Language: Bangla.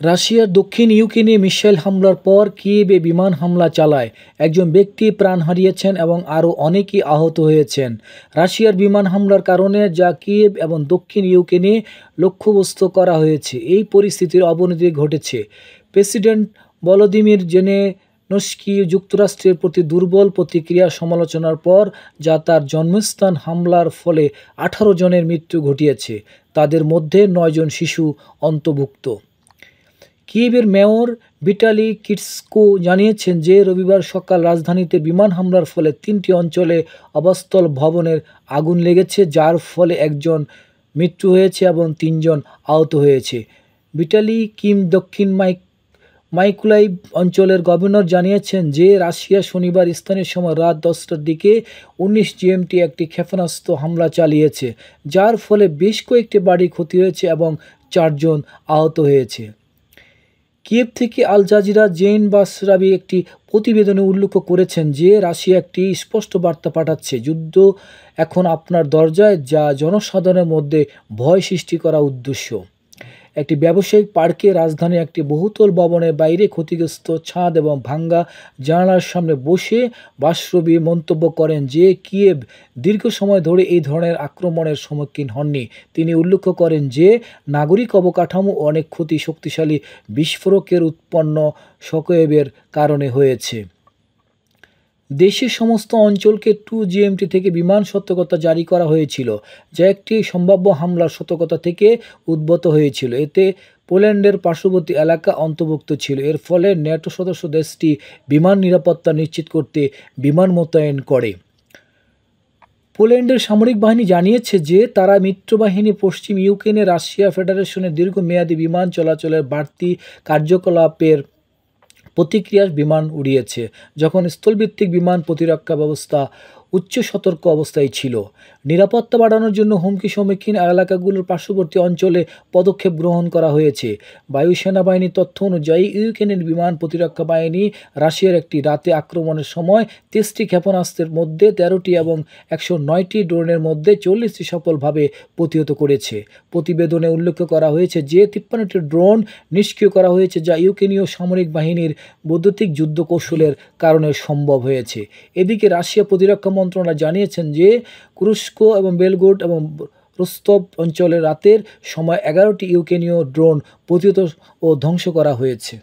রাশিয়ার দক্ষিণ ইউক্রেনে মিসাইল হামলার পর কিয়েভে বিমান হামলা চালায় একজন ব্যক্তি প্রাণ হারিয়েছেন এবং আরও অনেকেই আহত হয়েছেন। রাশিয়ার বিমান হামলার কারণে যা কিয়েভ এবং দক্ষিণ ইউক্রেনে লক্ষ্যবস্তু করা হয়েছে, এই পরিস্থিতির অবনতি ঘটেছে। প্রেসিডেন্ট ভলোদিমির জেলেনস্কি যুক্তরাষ্ট্রের প্রতি দুর্বল প্রতিক্রিয়া সমালোচনার পর, যা তার জন্মস্থান হামলার ফলে 18 জনের মৃত্যু ঘটিয়েছে, তাদের মধ্যে 9 জন শিশু অন্তর্ভুক্ত। কিয়েভের মেয়র ভিটালি ক্লিচকো জানিয়েছেন যে রবিবার সকাল রাজধানীতে বিমান হামলার ফলে 3টি অঞ্চলে আবাসস্থল ভবনের আগুন লেগেছে, যার ফলে একজন মৃত্যু হয়েছে এবং 3 জন আহত হয়েছে। ভিটালি কিম দক্ষিণ মাইকোলাইভ অঞ্চলের গভর্নর জানিয়েছেন যে রাশিয়া শনিবার স্থানীয় সময় রাত 10টার দিকে 19 GMT একটি ক্ষেপণাস্ত্র হামলা চালিয়েছে, যার ফলে বেশ কয়েকটি বাড়ি ক্ষতি হয়েছে এবং 4 জন আহত হয়েছে। কিয়েভ থেকে আল জাজিরা জেইন বাসরাবি একটি প্রতিবেদনে উল্লেখ করেছেন যে রাশিয়া একটি স্পষ্ট বার্তা পাঠাচ্ছে, যুদ্ধ এখন আপনার দরজায়, যা জনসাধারণের মধ্যে ভয় সৃষ্টি করা উদ্দেশ্য। একটি ব্যবসায়িক পার্কে রাজধানীর একটি বহুতল ভবনের বাইরে ক্ষতিগ্রস্ত ছাদ এবং ভাঙ্গা জানালার সামনে বসে বাসরাবি মন্তব্য করেন যে কিয়েভ দীর্ঘ সময় ধরে এই ধরনের আক্রমণের সম্মুখীন হননি। তিনি উল্লেখ করেন যে নাগরিক অবকাঠামো অনেক ক্ষতি শক্তিশালী বিস্ফোরকের উৎপন্ন শকওয়েভের কারণে হয়েছে। দেশের সমস্ত অঞ্চলকে 2 GMT থেকে বিমান সতর্কতা জারি করা হয়েছিল, যা একটি সম্ভাব্য হামলার সতর্কতা থেকে উদ্ভূত হয়েছিল। এতে পোল্যান্ডের পার্শ্ববর্তী এলাকা অন্তর্ভুক্ত ছিল। এর ফলে ন্যাটো সদস্য দেশটি বিমান নিরাপত্তা নিশ্চিত করতে বিমান মোতায়েন করে। পোল্যান্ডের সামরিক বাহিনী জানিয়েছে যে তারা মিত্রবাহিনী পশ্চিম ইউক্রেনে রাশিয়া ফেডারেশনের দীর্ঘমেয়াদী বিমান চলাচলের বাড়তি কার্যকলাপের প্রতিক্রিয়ার বিমান উড়িয়েছে, যখন স্থলভিত্তিক বিমান প্রতিরক্ষা ব্যবস্থা উচ্চ সতর্ক অবস্থায় ছিল। নিরাপত্তা বাড়ানোর জন্য হুমকি সম্মুখীন এলাকাগুলোর পার্শ্ববর্তী অঞ্চলে পদক্ষেপ গ্রহণ করা হয়েছে। বায়ু সেনাবাহিনীর তথ্য অনুযায়ী ইউক্রেনের বিমান প্রতিরক্ষা বাহিনী রাশিয়ার একটি রাতে আক্রমণের সময় 30টি ক্ষেপণাস্ত্রের মধ্যে 13টি এবং 109টি ড্রোনের মধ্যে 40টি সফলভাবে প্রতিহত করেছে। প্রতিবেদনে উল্লেখ করা হয়েছে যে 53টি ড্রোন নিষ্ক্রিয় করা হয়েছে, যা ইউক্রেনীয় সামরিক বাহিনীর বৈদ্যুতিক যুদ্ধ কৌশলের কারণে সম্ভব হয়েছে। এদিকে রাশিয়া প্রতিরক্ষা মন্ত্রণালয় জানিয়েছেন যে কুরস্ক এবং বেলগোরড এবং রোস্তভ অঞ্চলে রাতের সময় 11টি ইউক্রেনীয় ড্রোন প্রতিহত ও ধ্বংস করা হয়েছে।